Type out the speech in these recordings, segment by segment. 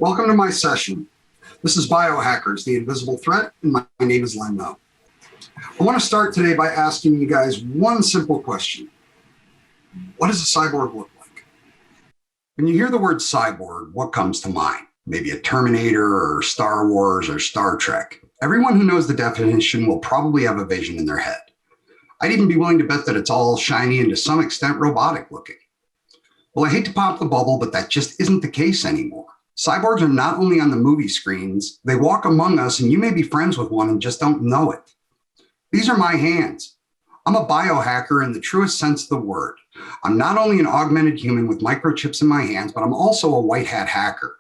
Welcome to my session. This is Biohackers, the Invisible Threat, and my name is Len Moe. I want to start today by asking you guys one simple question. What does a cyborg look like? When you hear the word cyborg, what comes to mind? Maybe a Terminator or Star Wars or Star Trek. Everyone who knows the definition will probably have a vision in their head. I'd even be willing to bet that it's all shiny and to some extent robotic looking. Well, I hate to pop the bubble, but that just isn't the case anymore. Cyborgs are not only on the movie screens, they walk among us and you may be friends with one and just don't know it. These are my hands. I'm a biohacker in the truest sense of the word. I'm not only an augmented human with microchips in my hands, but I'm also a white hat hacker.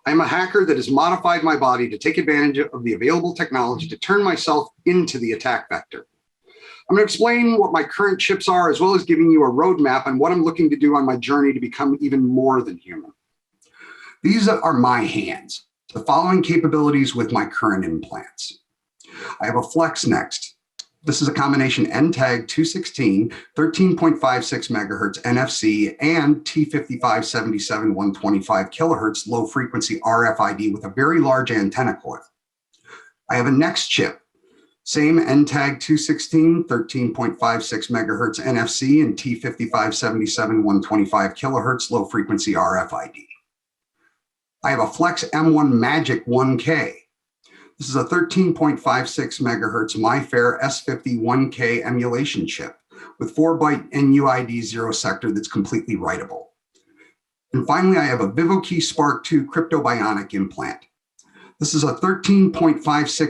I'm a hacker that has modified my body to take advantage of the available technology to turn myself into the attack vector. I'm going to explain what my current chips are, as well as giving you a roadmap on what I'm looking to do on my journey to become even more than human. These are my hands, the following capabilities with my current implants. I have a FlexNext. This is a combination NTAG 216, 13.56 megahertz NFC, and T5577 125 kilohertz low frequency RFID with a very large antenna coil. I have a Next chip, same NTAG 216, 13.56 megahertz NFC, and T5577 125 kilohertz low frequency RFID. I have a Flex M1 Magic 1K. This is a 13.56 megahertz MyFair S50 1K emulation chip with 4-byte NUID 0 sector that's completely writable. And finally, I have a VivoKey Spark 2 Crypto-Bionic implant. This is a 13.56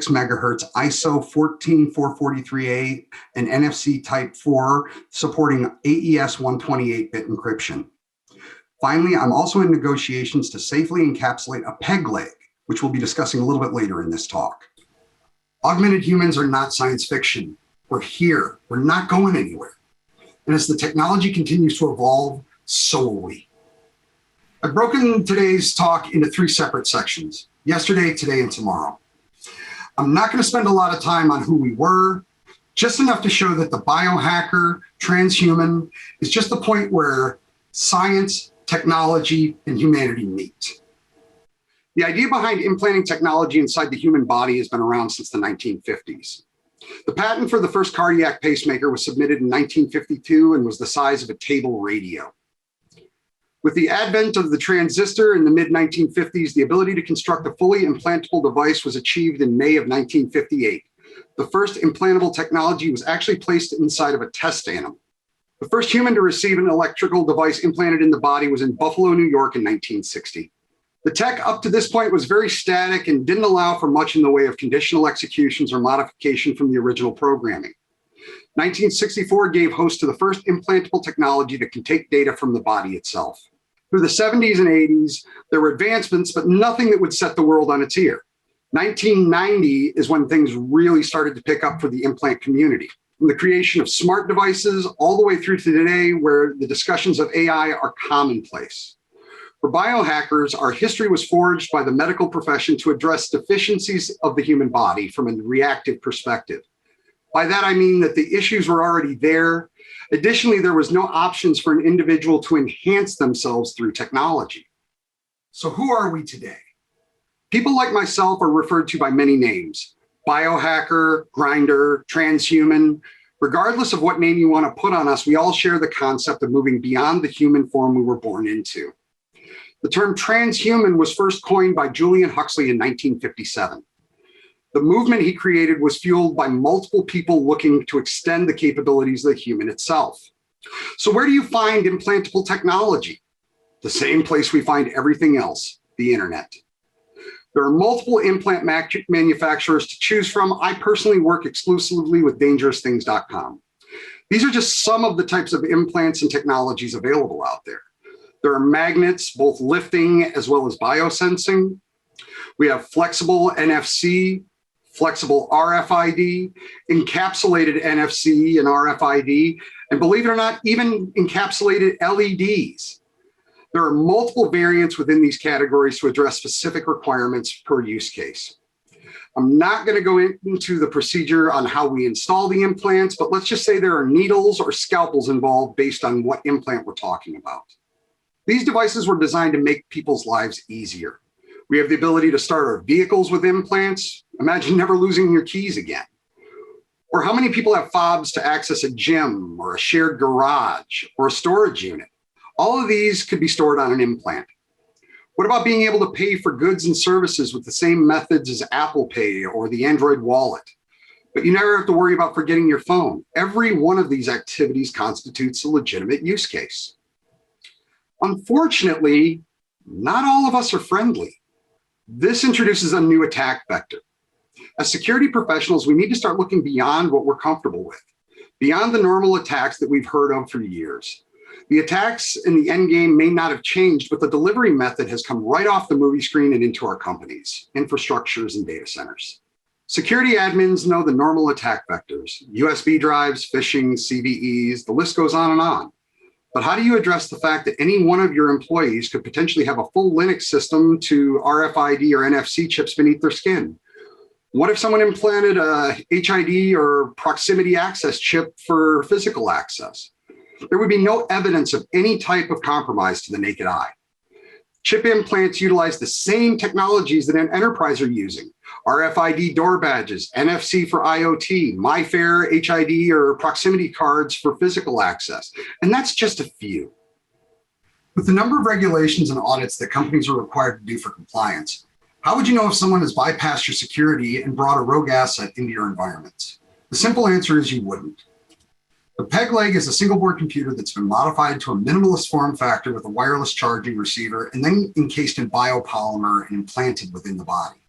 megahertz ISO 14443A and NFC Type 4 supporting AES 128-bit encryption. Finally, I'm also in negotiations to safely encapsulate a peg leg, which we'll be discussing a little bit later in this talk. Augmented humans are not science fiction. We're here. We're not going anywhere. And as the technology continues to evolve, so will we. I've broken today's talk into 3 separate sections: yesterday, today, and tomorrow. I'm not going to spend a lot of time on who we were, just enough to show that the biohacker, transhuman, is just the point where science, technology, and humanity meet. The idea behind implanting technology inside the human body has been around since the 1950s. The patent for the first cardiac pacemaker was submitted in 1952 and was the size of a table radio. With the advent of the transistor in the mid-1950s, the ability to construct a fully implantable device was achieved in May of 1958. The first implantable technology was actually placed inside of a test animal. The first human to receive an electrical device implanted in the body was in Buffalo, New York in 1960. The tech up to this point was very static and didn't allow for much in the way of conditional executions or modification from the original programming. 1964 gave host to the first implantable technology that can take data from the body itself. Through the 70s and 80s, there were advancements, but nothing that would set the world on its ear. 1990 is when things really started to pick up for the implant community. From the creation of smart devices all the way through to today, where the discussions of AI are commonplace. For biohackers, our history was forged by the medical profession to address deficiencies of the human body from a reactive perspective. By that, I mean that the issues were already there. Additionally, there was no options for an individual to enhance themselves through technology. So who are we today? People like myself are referred to by many names: biohacker, grinder, transhuman. Regardless of what name you want to put on us, we all share the concept of moving beyond the human form we were born into. The term transhuman was first coined by Julian Huxley in 1957. The movement he created was fueled by multiple people looking to extend the capabilities of the human itself. So where do you find implantable technology? The same place we find everything else: the internet. There are multiple implant manufacturers to choose from. I personally work exclusively with DangerousThings.com. These are just some of the types of implants and technologies available out there. There are magnets, both lifting as well as biosensing. We have flexible NFC, flexible RFID, encapsulated NFC and RFID, and believe it or not, even encapsulated LEDs. There are multiple variants within these categories to address specific requirements per use case. I'm not going to go into the procedure on how we install the implants, but let's just say there are needles or scalpels involved based on what implant we're talking about. These devices were designed to make people's lives easier. We have the ability to start our vehicles with implants. Imagine never losing your keys again. Or how many people have fobs to access a gym or a shared garage or a storage unit? All of these could be stored on an implant. What about being able to pay for goods and services with the same methods as Apple Pay or the Android wallet? But you never have to worry about forgetting your phone. Every one of these activities constitutes a legitimate use case. Unfortunately, not all of us are friendly. This introduces a new attack vector. As security professionals, we need to start looking beyond what we're comfortable with, beyond the normal attacks that we've heard of for years. The attacks in the end game may not have changed, but the delivery method has come right off the movie screen and into our companies, infrastructures, and data centers. Security admins know the normal attack vectors: USB drives, phishing, CVEs, the list goes on and on. But how do you address the fact that any one of your employees could potentially have a full Linux system to RFID or NFC chips beneath their skin? What if someone implanted a HID or proximity access chip for physical access? There would be no evidence of any type of compromise to the naked eye. Chip implants utilize the same technologies that an enterprise are using: RFID door badges, NFC for IoT, MyFair HID or proximity cards for physical access. And that's just a few. With the number of regulations and audits that companies are required to do for compliance, how would you know if someone has bypassed your security and brought a rogue asset into your environments? The simple answer is you wouldn't. The Peg Leg is a single board computer that's been modified to a minimalist form factor with a wireless charging receiver and then encased in biopolymer and implanted within the body.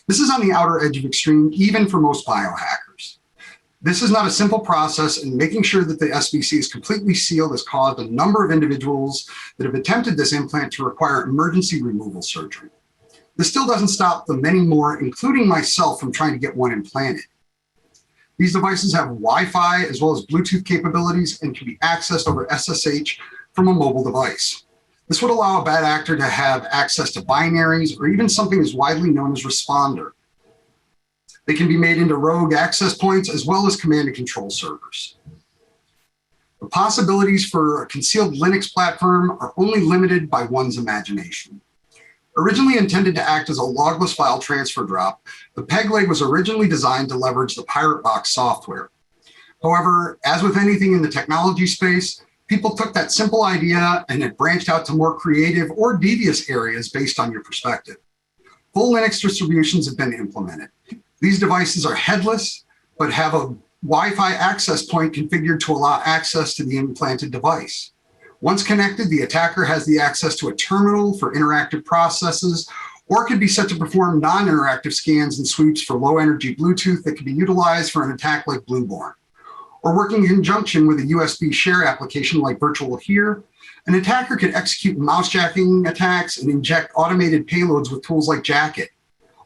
This is on the outer edge of extreme, even for most biohackers. This is not a simple process, and making sure that the SBC is completely sealed has caused a number of individuals that have attempted this implant to require emergency removal surgery. This still doesn't stop the many more, including myself, from trying to get one implanted. These devices have Wi-Fi as well as Bluetooth capabilities and can be accessed over SSH from a mobile device. This would allow a bad actor to have access to binaries or even something as widely known as responder. They can be made into rogue access points as well as command and control servers. The possibilities for a concealed Linux platform are only limited by one's imagination. Originally intended to act as a logless file transfer drop, the Peg Leg was originally designed to leverage the Pirate Box software. However, as with anything in the technology space, people took that simple idea and it branched out to more creative or devious areas based on your perspective. Full Linux distributions have been implemented. These devices are headless, but have a Wi-Fi access point configured to allow access to the implanted device. Once connected, the attacker has the access to a terminal for interactive processes, or it could be set to perform non-interactive scans and sweeps for low-energy Bluetooth that can be utilized for an attack like Blueborn. Or working in conjunction with a USB share application like Virtual Here, an attacker could execute mousejacking attacks and inject automated payloads with tools like Jacket,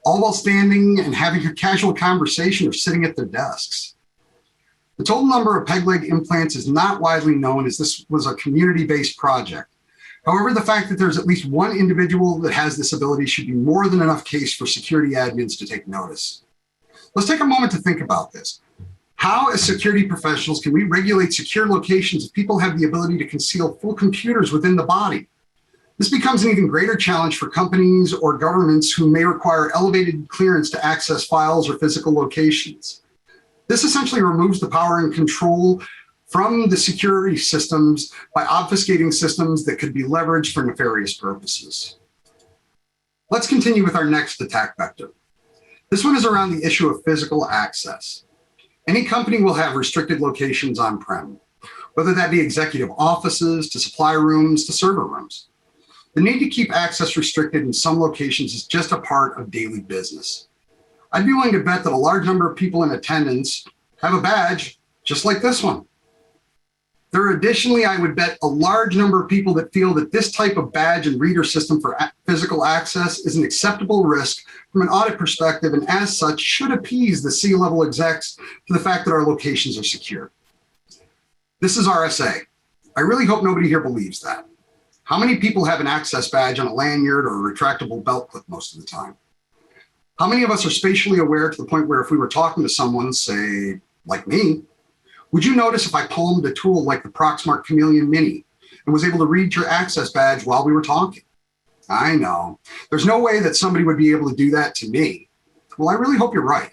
all while standing and having a casual conversation or sitting at their desks. The total number of Peg Leg implants is not widely known, as this was a community-based project. However, the fact that there's at least one individual that has this ability should be more than enough case for security admins to take notice. Let's take a moment to think about this. How, as security professionals, can we regulate secure locations if people have the ability to conceal full computers within the body? This becomes an even greater challenge for companies or governments who may require elevated clearance to access files or physical locations. This essentially removes the power and control from the security systems by obfuscating systems that could be leveraged for nefarious purposes. Let's continue with our next attack vector. This one is around the issue of physical access. Any company will have restricted locations on-prem, whether that be executive offices, to supply rooms, to server rooms. The need to keep access restricted in some locations is just a part of daily business. I'd be willing to bet that a large number of people in attendance have a badge just like this one. There are additionally, I would bet, a large number of people that feel that this type of badge and reader system for physical access is an acceptable risk from an audit perspective, and as such should appease the C-level execs to the fact that our locations are secure. This is RSA. I really hope nobody here believes that. How many people have an access badge on a lanyard or a retractable belt clip most of the time? How many of us are spatially aware to the point where if we were talking to someone, say, like me, would you notice if I palmed a tool like the Proxmark Chameleon Mini and was able to read your access badge while we were talking? I know. There's no way that somebody would be able to do that to me. Well, I really hope you're right.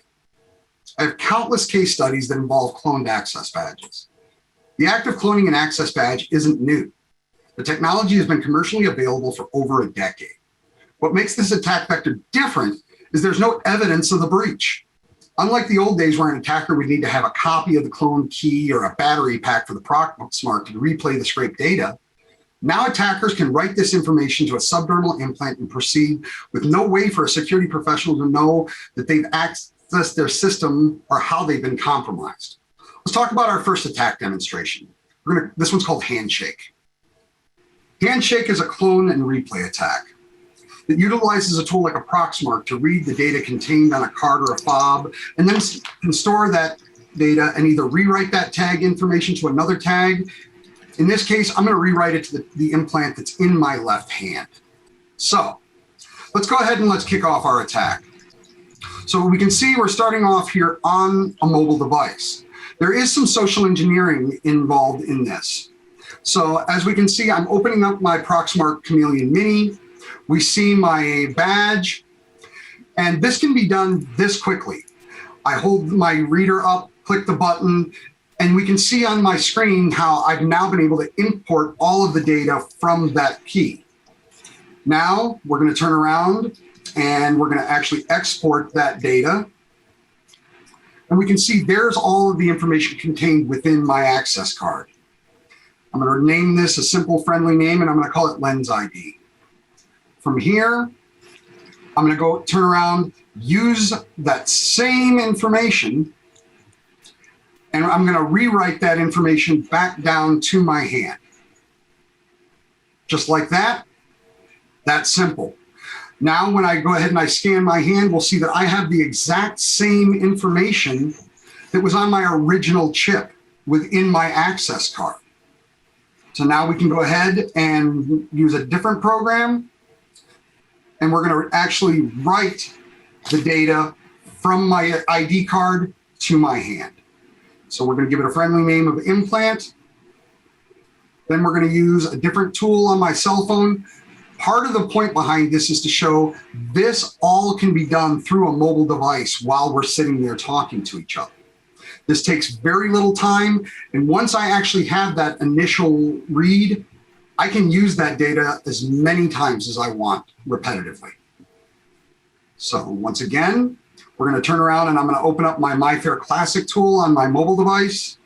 I have countless case studies that involve cloned access badges. The act of cloning an access badge isn't new. The technology has been commercially available for over a decade. What makes this attack vector different is there's no evidence of the breach. Unlike the old days where an attacker would need to have a copy of the cloned key or a battery pack for the Proxmark to replay the scraped data, now attackers can write this information to a subdermal implant and proceed with no way for a security professional to know that they've accessed their system or how they've been compromised. Let's talk about our first attack demonstration. This one's called Handshake. Handshake is a clone and replay attack. It utilizes a tool like a Proxmark to read the data contained on a card or a fob, and then can store that data and either rewrite that tag information to another tag. In this case, I'm going to rewrite it to the implant that's in my left hand. So let's go ahead and let's kick off our attack. So we can see we're starting off here on a mobile device. There is some social engineering involved in this. So as we can see, I'm opening up my Proxmark Chameleon Mini. We see my badge, and this can be done this quickly. I hold my reader up, click the button, and we can see on my screen how I've now been able to import all of the data from that key. Now we're going to turn around and we're going to actually export that data. And we can see there's all of the information contained within my access card. I'm going to name this a simple, friendly name, and I'm going to call it Lens ID. From here, I'm going to go turn around, use that same information, and I'm going to rewrite that information back down to my hand. Just like that. That's simple. Now, when I go ahead and I scan my hand, we'll see that I have the exact same information that was on my original chip within my access card. So now we can go ahead and use a different program, and we're going to actually write the data from my ID card to my hand. So we're going to give it a friendly name of implant. Then we're going to use a different tool on my cell phone. Part of the point behind this is to show this all can be done through a mobile device while we're sitting there talking to each other. This takes very little time, and once I actually have that initial read, I can use that data as many times as I want repetitively. So once again, we're going to turn around and I'm going to open up my MyFair Classic tool on my mobile device,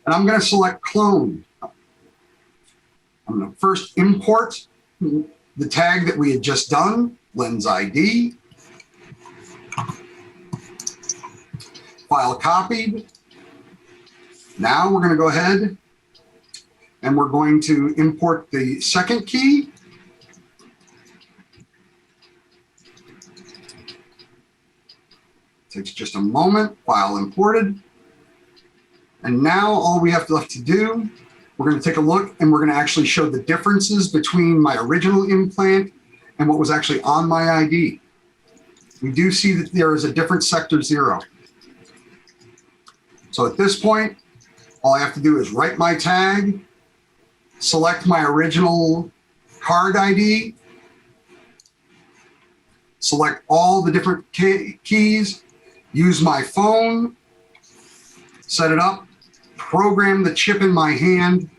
and I'm going to select Clone. I'm going to first import the tag that we had just done, Lens ID. File copied. Now we're going to go ahead and we're going to import the second key. Takes just a moment. File imported. And now all we have left to do, we're going to take a look and we're going to actually show the differences between my original implant and what was actually on my ID. We do see that there is a different sector 0. So at this point, all I have to do is write my tag, select my original card ID, select all the different keys, use my phone, set it up, program the chip in my hand,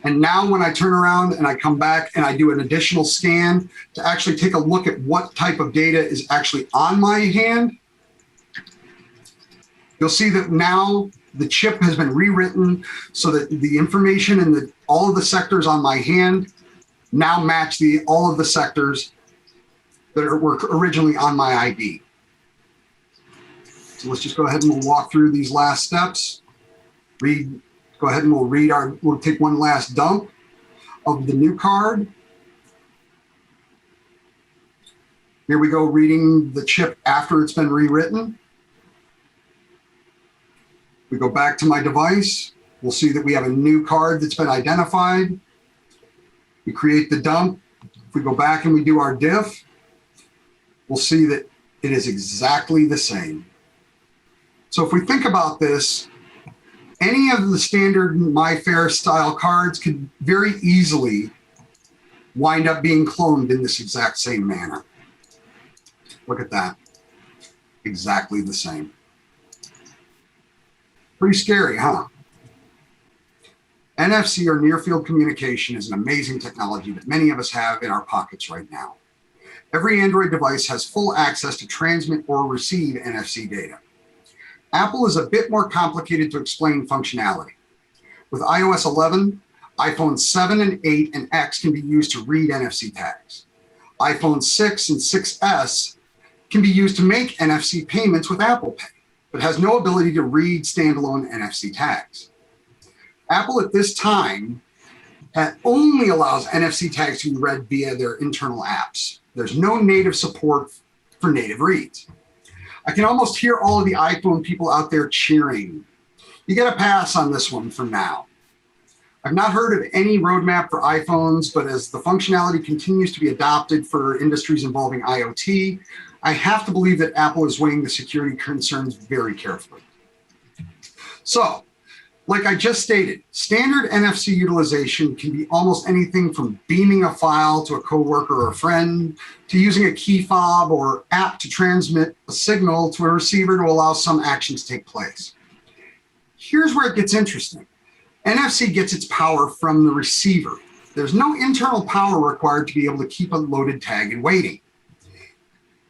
and now when I turn around and I come back and I do an additional scan to actually take a look at what type of data is actually on my hand, you'll see that now the chip has been rewritten so that the information and all of the sectors on my hand now match all of the sectors that were originally on my ID. So let's just go ahead and we'll walk through these last steps. Go ahead and we'll take one last dump of the new card. Here we go, reading the chip after it's been rewritten. We go back to my device. We'll see that we have a new card that's been identified. We create the dump. If we go back and we do our diff, we'll see that it is exactly the same. So if we think about this, any of the standard MyFair style cards could very easily wind up being cloned in this exact same manner. Look at that. Exactly the same. Pretty scary, huh? NFC, or near field communication, is an amazing technology that many of us have in our pockets right now. Every Android device has full access to transmit or receive NFC data. Apple is a bit more complicated to explain functionality. With iOS 11, iPhone 7 and 8 and X can be used to read NFC tags. iPhone 6 and 6S can be used to make NFC payments with Apple Pay, but has no ability to read standalone NFC tags. Apple at this time only allows NFC tags to be read via their internal apps. There's no native support for native reads. I can almost hear all of the iPhone people out there cheering. You get a pass on this one for now. I've not heard of any roadmap for iPhones, but as the functionality continues to be adopted for industries involving IoT, I have to believe that Apple is weighing the security concerns very carefully. So, like I just stated, standard NFC utilization can be almost anything from beaming a file to a coworker or a friend, to using a key fob or app to transmit a signal to a receiver to allow some action to take place. Here's where it gets interesting. NFC gets its power from the receiver. There's no internal power required to be able to keep a loaded tag in waiting.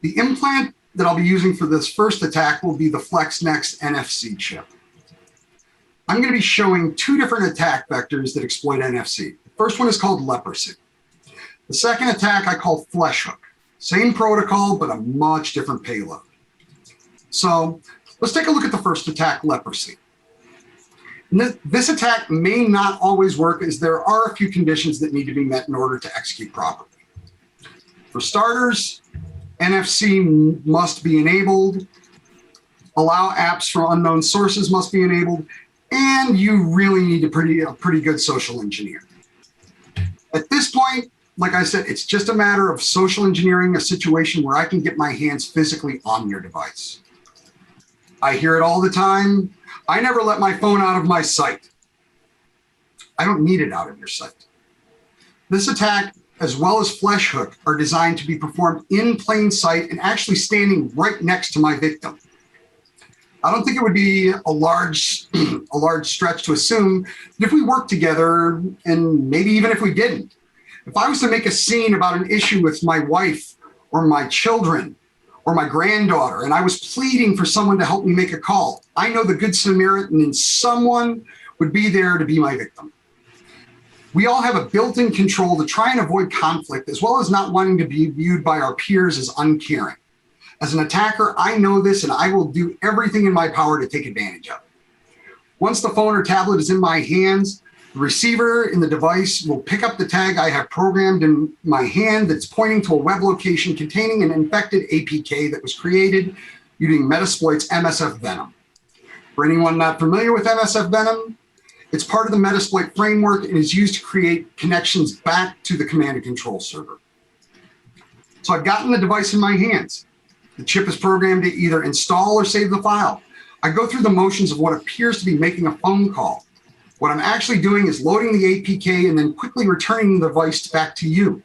The implant that I'll be using for this first attack will be the FlexNext NFC chip. I'm going to be showing two different attack vectors that exploit NFC. The first one is called leprosy. The second attack I call Fleshhook. Same protocol, but a much different payload. So let's take a look at the first attack, leprosy. This attack may not always work, as there are a few conditions that need to be met in order to execute properly. For starters, NFC must be enabled, allow apps from unknown sources must be enabled, and you really need a pretty good social engineer. At this point, like I said, it's just a matter of social engineering a situation where I can get my hands physically on your device. I hear it all the time. I never let my phone out of my sight. I don't need it out of your sight. This attack, as well as Fleshhook, are designed to be performed in plain sight and actually standing right next to my victim. I don't think it would be a large stretch to assume that if we worked together, and maybe even if we didn't, if I was to make a scene about an issue with my wife or my children or my granddaughter, and I was pleading for someone to help me make a call, I know the Good Samaritan in someone would be there to be my victim. We all have a built-in control to try and avoid conflict, as well as not wanting to be viewed by our peers as uncaring. As an attacker, I know this, and I will do everything in my power to take advantage of it. Once the phone or tablet is in my hands, the receiver in the device will pick up the tag I have programmed in my hand that's pointing to a web location containing an infected APK that was created using Metasploit's MSF Venom. For anyone not familiar with MSF Venom, it's part of the Metasploit framework and is used to create connections back to the command and control server. So I've gotten the device in my hands. The chip is programmed to either install or save the file. I go through the motions of what appears to be making a phone call. What I'm actually doing is loading the APK and then quickly returning the device back to you.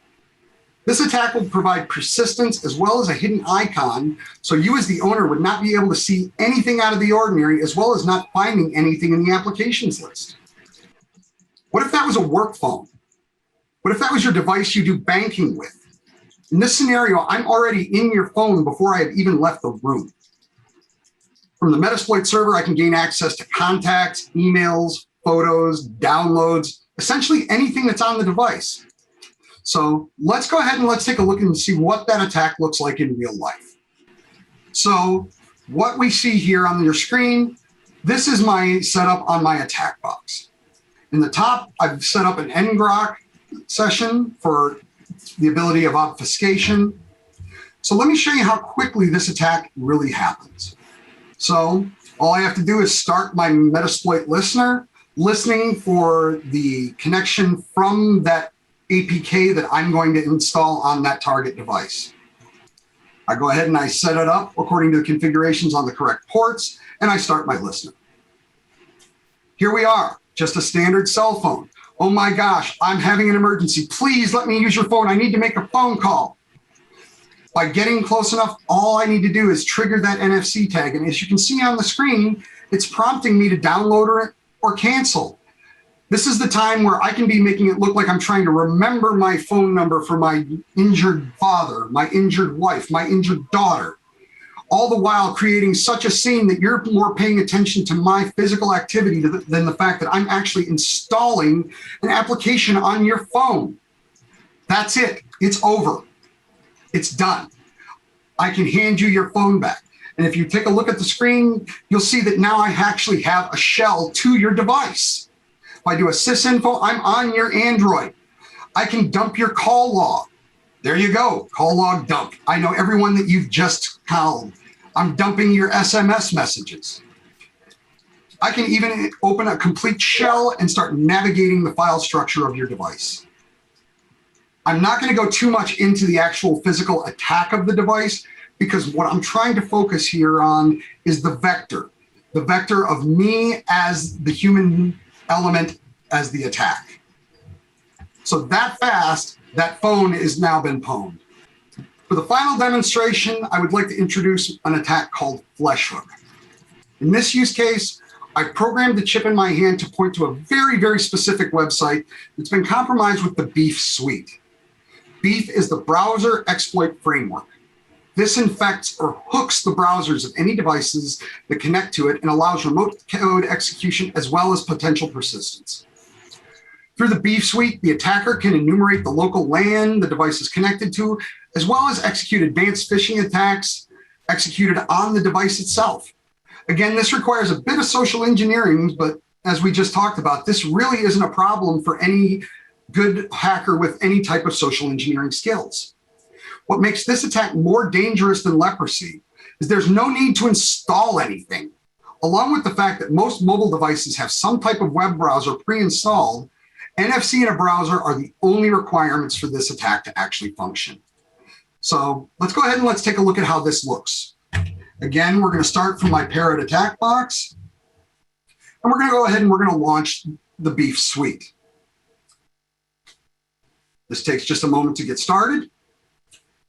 This attack will provide persistence as well as a hidden icon, so you as the owner would not be able to see anything out of the ordinary, as well as not finding anything in the applications list. What if that was a work phone? What if that was your device you do banking with? In this scenario, I'm already in your phone before I have even left the room. From the Metasploit server, I can gain access to contacts, emails, photos, downloads, essentially anything that's on the device. So let's go ahead and let's take a look and see what that attack looks like in real life. So what we see here on your screen, this is my setup on my attack box. In the top, I've set up an ngrok session for the ability of obfuscation. So let me show you how quickly this attack really happens. So all I have to do is start my Metasploit listener, listening for the connection from that APK that I'm going to install on that target device. I go ahead and I set it up according to the configurations on the correct ports, and I start my listener. Here we are, just a standard cell phone. Oh my gosh, I'm having an emergency. Please let me use your phone. I need to make a phone call. By getting close enough, all I need to do is trigger that NFC tag. And as you can see on the screen, it's prompting me to download or cancel. This is the time where I can be making it look like I'm trying to remember my phone number for my injured father, my injured wife, my injured daughter, all the while creating such a scene that you're more paying attention to my physical activity than the fact that I'm actually installing an application on your phone. That's it. It's over. It's done. I can hand you your phone back. And if you take a look at the screen, you'll see that now I actually have a shell to your device. If I do a sysinfo, I'm on your Android. I can dump your call log. There you go, call log dump. I know everyone that you've just called. I'm dumping your SMS messages. I can even open a complete shell and start navigating the file structure of your device. I'm not going to go too much into the actual physical attack of the device because what I'm trying to focus here on is the vector of me as the human element as the attack. So that fast, that phone has now been pwned. For the final demonstration, I would like to introduce an attack called Fleshhook. In this use case, I programmed the chip in my hand to point to a very, very specific website that's been compromised with the Beef suite. Beef is the browser exploit framework. This infects or hooks the browsers of any devices that connect to it and allows remote code execution as well as potential persistence. Through the Beef suite, the attacker can enumerate the local LAN the device is connected to, as well as execute advanced phishing attacks executed on the device itself. Again, this requires a bit of social engineering, but as we just talked about, this really isn't a problem for any good hacker with any type of social engineering skills. What makes this attack more dangerous than leprosy is there's no need to install anything. Along with the fact that most mobile devices have some type of web browser pre-installed, NFC in a browser are the only requirements for this attack to actually function. So let's go ahead and let's take a look at how this looks. Again, we're going to start from my Parrot attack box, and we're going to go ahead and we're going to launch the Beef suite. This takes just a moment to get started.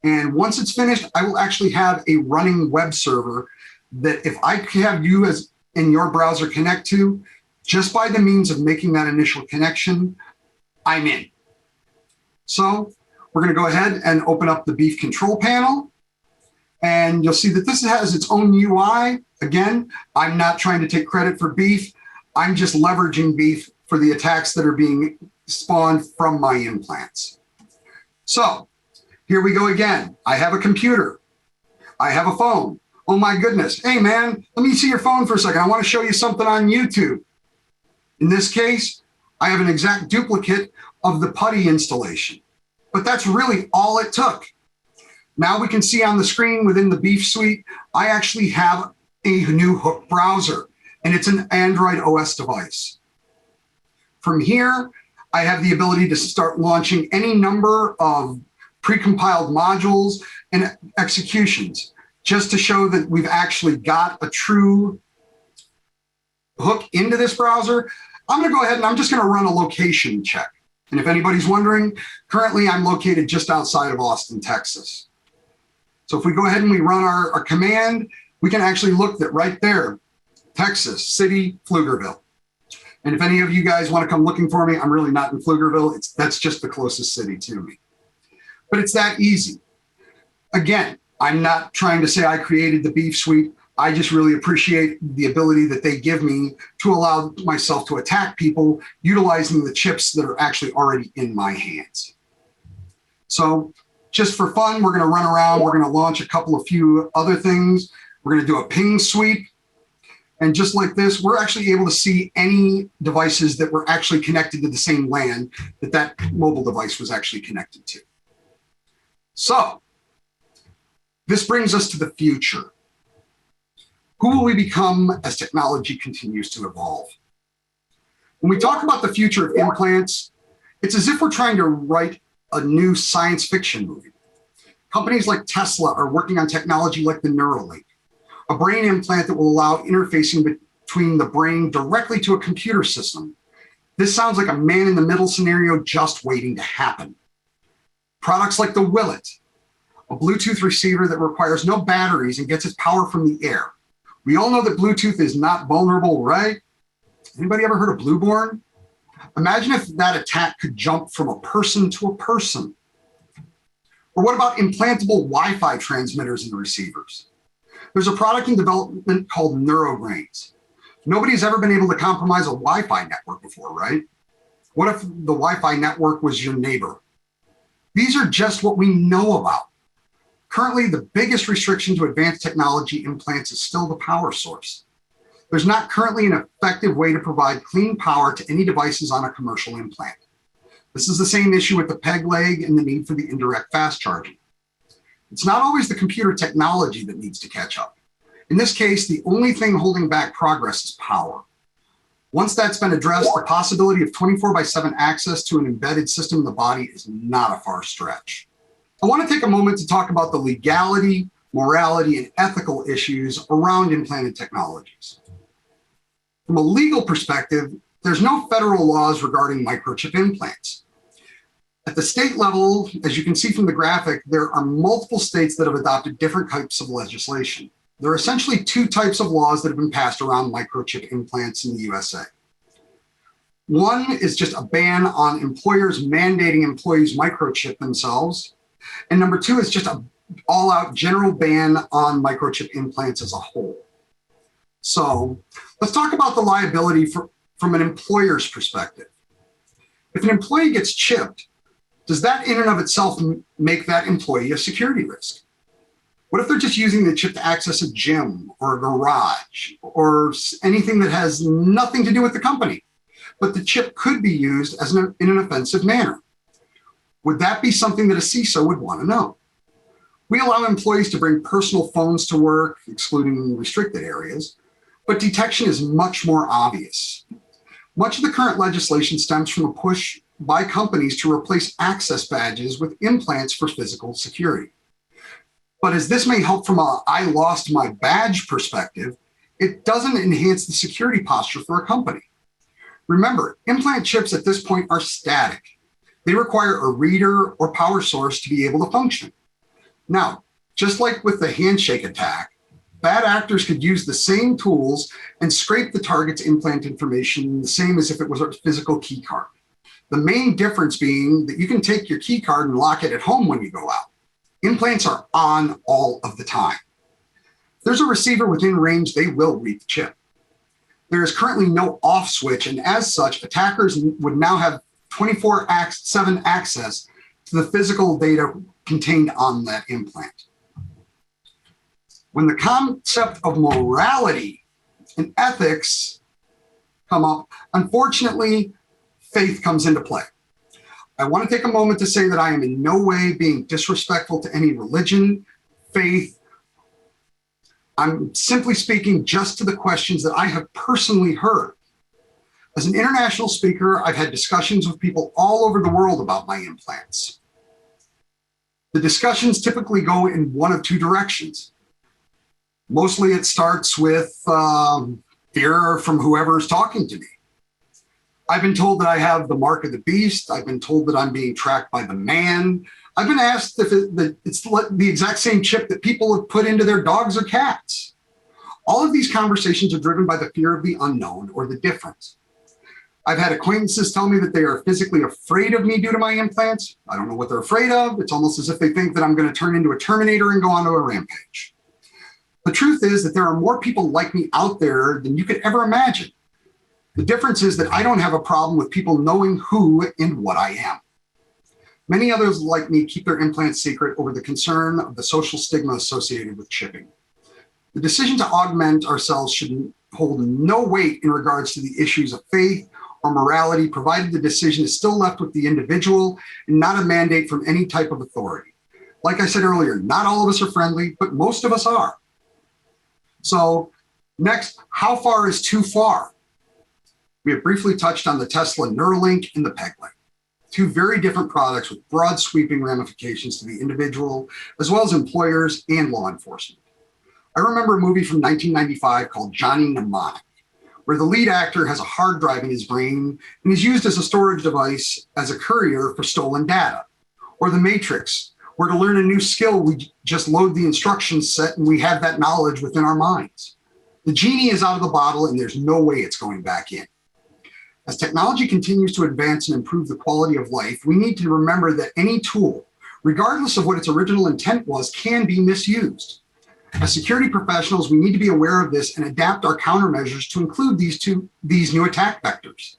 And once it's finished, I will actually have a running web server that if I have you as in your browser connect to, just by the means of making that initial connection, I'm in. So we're going to go ahead and open up the Beef control panel. And you'll see that this has its own UI. Again, I'm not trying to take credit for Beef. I'm just leveraging Beef for the attacks that are being spawned from my implants. So here we go again. I have a computer. I have a phone. Oh my goodness. Hey man, let me see your phone for a second. I want to show you something on YouTube. In this case, I have an exact duplicate of the PuTTY installation, but that's really all it took. Now we can see on the screen within the Beef suite, I actually have a new hook browser, and it's an Android OS device. From here, I have the ability to start launching any number of precompiled modules and executions, just to show that we've actually got a true hook into this browser. I'm going to go ahead and I'm just going to run a location check. And if anybody's wondering, currently I'm located just outside of Austin, Texas. So if we go ahead and we run our command, we can actually look that right there, Texas, city, Pflugerville. And if any of you guys want to come looking for me, I'm really not in Pflugerville. That's just the closest city to me. But it's that easy. Again, I'm not trying to say I created the Beef suite. I just really appreciate the ability that they give me to allow myself to attack people utilizing the chips that are actually already in my hands. So just for fun, we're going to run around. We're going to launch a few other things. We're going to do a ping sweep. And just like this, we're actually able to see any devices that were actually connected to the same LAN that mobile device was actually connected to. So this brings us to the future. Who will we become as technology continues to evolve? When we talk about the future of implants, it's as if we're trying to write a new science fiction movie. Companies like Tesla are working on technology like the Neuralink, a brain implant that will allow interfacing between the brain directly to a computer system. This sounds like a man-in-the-middle scenario just waiting to happen. Products like the Willet, a Bluetooth receiver that requires no batteries and gets its power from the air. We all know that Bluetooth is not vulnerable, right? Anybody ever heard of Blueborn? Imagine if that attack could jump from a person to a person. Or what about implantable Wi-Fi transmitters and receivers? There's a product in development called NeuroBrains. Nobody's ever been able to compromise a Wi-Fi network before, right? What if the Wi-Fi network was your neighbor? These are just what we know about. Currently, the biggest restriction to advanced technology implants is still the power source. There's not currently an effective way to provide clean power to any devices on a commercial implant. This is the same issue with the peg leg and the need for the indirect fast charging. It's not always the computer technology that needs to catch up. In this case, the only thing holding back progress is power. Once that's been addressed, the possibility of 24/7 access to an embedded system in the body is not a far stretch. I want to take a moment to talk about the legality, morality, and ethical issues around implanted technologies. From a legal perspective, there's no federal laws regarding microchip implants. At the state level, as you can see from the graphic, there are multiple states that have adopted different types of legislation. There are essentially two types of laws that have been passed around microchip implants in the USA. One is just a ban on employers mandating employees microchip themselves. And number two is just an all-out general ban on microchip implants as a whole. So let's talk about the liability from an employer's perspective. If an employee gets chipped, does that in and of itself make that employee a security risk? What if they're just using the chip to access a gym or a garage or anything that has nothing to do with the company, but the chip could be used as in an offensive manner? Would that be something that a CISO would want to know? We allow employees to bring personal phones to work, excluding restricted areas, but detection is much more obvious. Much of the current legislation stems from a push by companies to replace access badges with implants for physical security. But as this may help from a "I lost my badge" perspective, it doesn't enhance the security posture for a company. Remember, implant chips at this point are static. They require a reader or power source to be able to function. Now, just like with the handshake attack, bad actors could use the same tools and scrape the target's implant information the same as if it was a physical key card. The main difference being that you can take your key card and lock it at home when you go out. Implants are on all of the time. If there's a receiver within range, they will read the chip. There is currently no off switch, and as such, attackers would now have 24/7 access to the physical data contained on that implant. When the concept of morality and ethics come up, unfortunately, faith comes into play. I want to take a moment to say that I am in no way being disrespectful to any religion, faith. I'm simply speaking just to the questions that I have personally heard. As an international speaker, I've had discussions with people all over the world about my implants. The discussions typically go in one of two directions. Mostly it starts with fear from whoever is talking to me. I've been told that I have the mark of the beast. I've been told that I'm being tracked by the man. I've been asked if it's the exact same chip that people have put into their dogs or cats. All of these conversations are driven by the fear of the unknown or the difference. I've had acquaintances tell me that they are physically afraid of me due to my implants. I don't know what they're afraid of. It's almost as if they think that I'm going to turn into a Terminator and go onto a rampage. The truth is that there are more people like me out there than you could ever imagine. The difference is that I don't have a problem with people knowing who and what I am. Many others like me keep their implants secret over the concern of the social stigma associated with chipping. The decision to augment ourselves should hold no weight in regards to the issues of faith or morality, provided the decision is still left with the individual and not a mandate from any type of authority. Like I said earlier, not all of us are friendly, but most of us are. So next, how far is too far? We have briefly touched on the Tesla Neuralink and the peg leg, two very different products with broad sweeping ramifications to the individual, as well as employers and law enforcement. I remember a movie from 1995 called Johnny Mnemonic, where the lead actor has a hard drive in his brain and is used as a storage device as a courier for stolen data. Or The Matrix, where to learn a new skill, we just load the instruction set and we have that knowledge within our minds. The genie is out of the bottle and there's no way it's going back in. As technology continues to advance and improve the quality of life, we need to remember that any tool, regardless of what its original intent was, can be misused. As security professionals, we need to be aware of this and adapt our countermeasures to include these new attack vectors.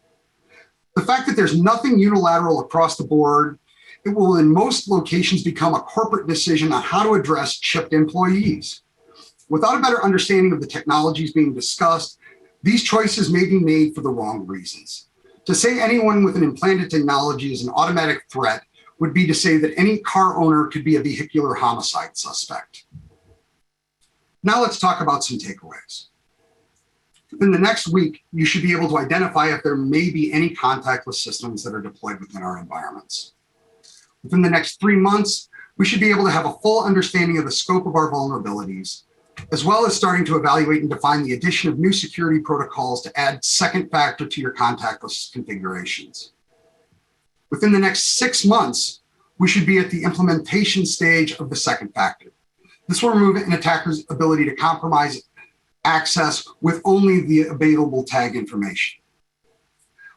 The fact that there's nothing unilateral across the board, it will in most locations become a corporate decision on how to address chipped employees. Without a better understanding of the technologies being discussed, these choices may be made for the wrong reasons. To say anyone with an implanted technology is an automatic threat would be to say that any car owner could be a vehicular homicide suspect. Now let's talk about some takeaways. Within the next week, you should be able to identify if there may be any contactless systems that are deployed within our environments. Within the next 3 months, we should be able to have a full understanding of the scope of our vulnerabilities, as well as starting to evaluate and define the addition of new security protocols to add second factor to your contactless configurations. Within the next 6 months, we should be at the implementation stage of the second factor. This will remove an attacker's ability to compromise access with only the available tag information.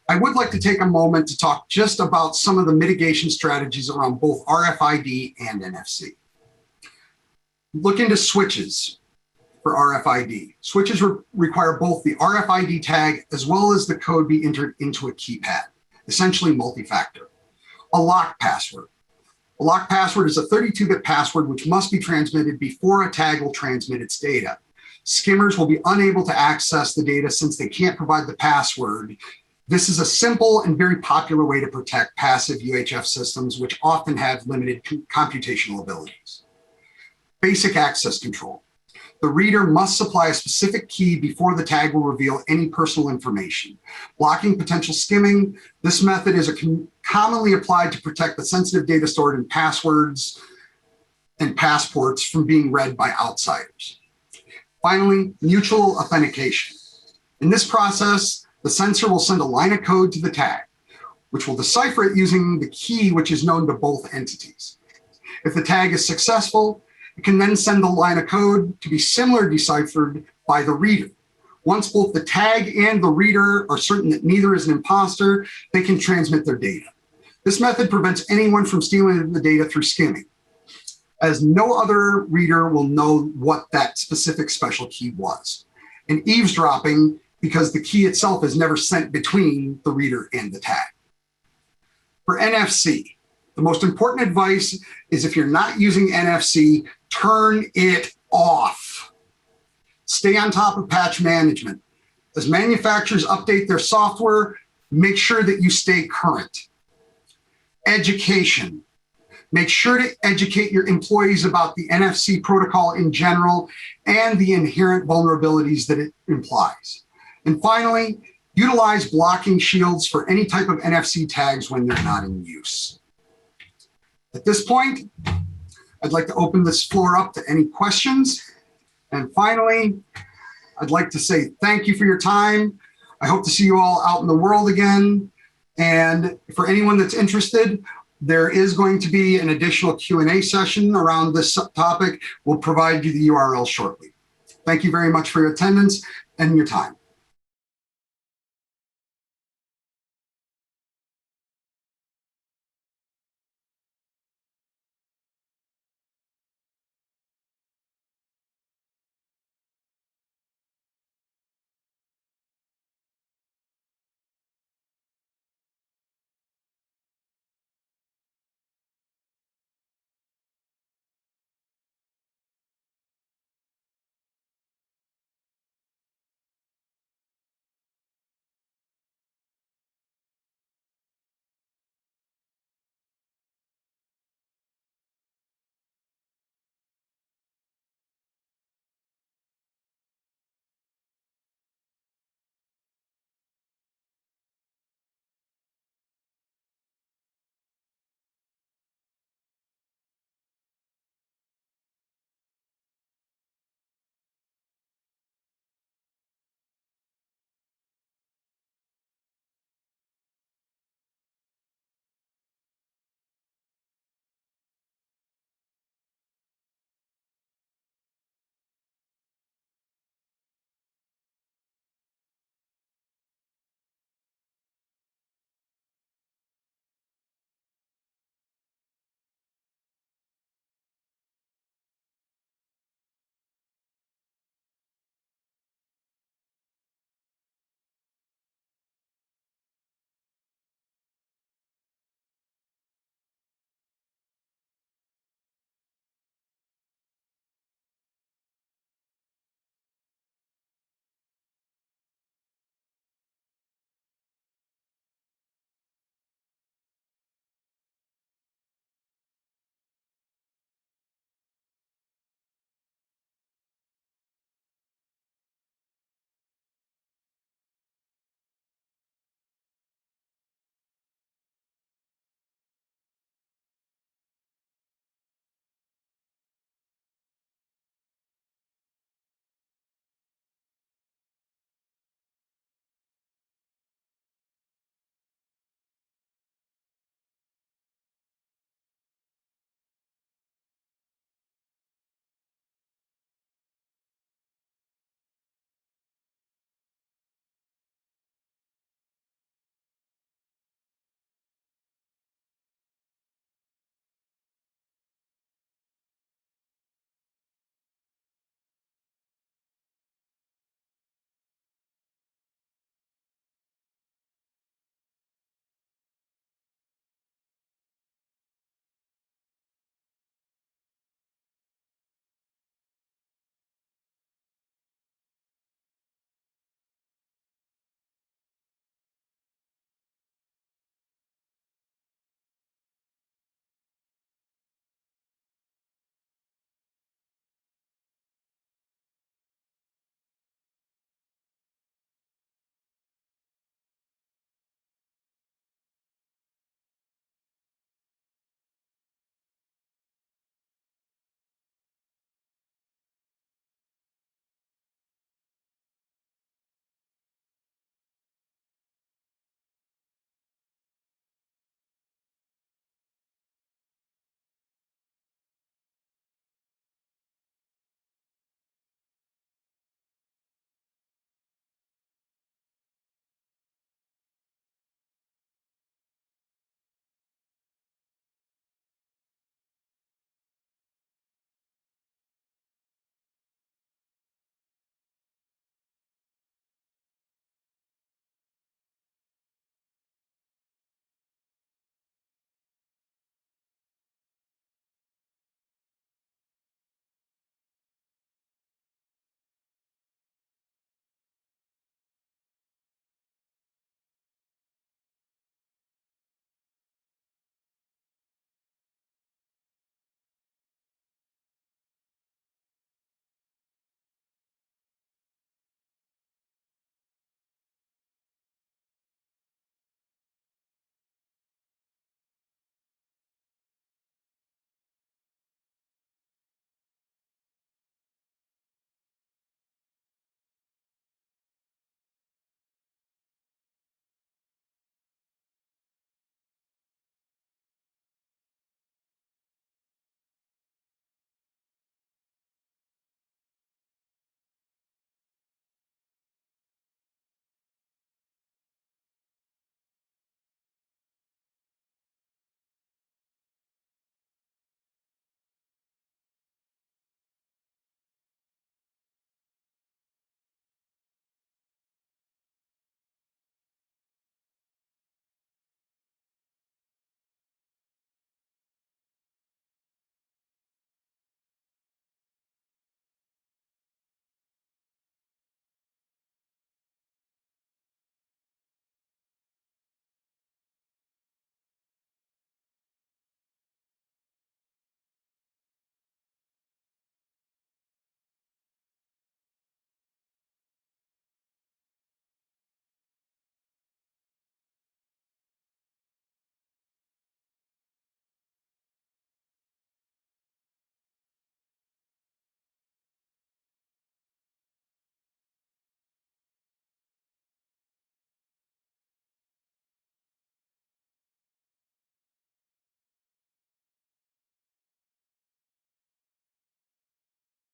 I would like to take a moment to talk just about some of the mitigation strategies around both RFID and NFC. Look into switches for RFID. Switches require both the RFID tag as well as the code be entered into a keypad, essentially multi-factor. A lock password. A lock password is a 32-bit password which must be transmitted before a tag will transmit its data. Skimmers will be unable to access the data since they can't provide the password. This is a simple and very popular way to protect passive UHF systems, which often have limited computational abilities. Basic access control. The reader must supply a specific key before the tag will reveal any personal information. Blocking potential skimming. This method is commonly applied to protect the sensitive data stored in passwords and passports from being read by outsiders. Finally, mutual authentication. In this process, the sensor will send a line of code to the tag, which will decipher it using the key which is known to both entities. If the tag is successful, it can then send the line of code to be similarly deciphered by the reader. Once both the tag and the reader are certain that neither is an imposter, they can transmit their data. This method prevents anyone from stealing the data through skimming, as no other reader will know what that specific special key was. And eavesdropping, because the key itself is never sent between the reader and the tag. For NFC, the most important advice is if you're not using NFC, turn it off. Stay on top of patch management. As manufacturers update their software, make sure that you stay current. Education. Make sure to educate your employees about the NFC protocol in general and the inherent vulnerabilities that it implies. And finally, utilize blocking shields for any type of NFC tags when they're not in use. At this point, I'd like to open this floor up to any questions. And finally, I'd like to say thank you for your time. I hope to see you all out in the world again. And for anyone that's interested, there is going to be an additional Q&A session around this topic. We'll provide you the URL shortly. Thank you very much for your attendance and your time.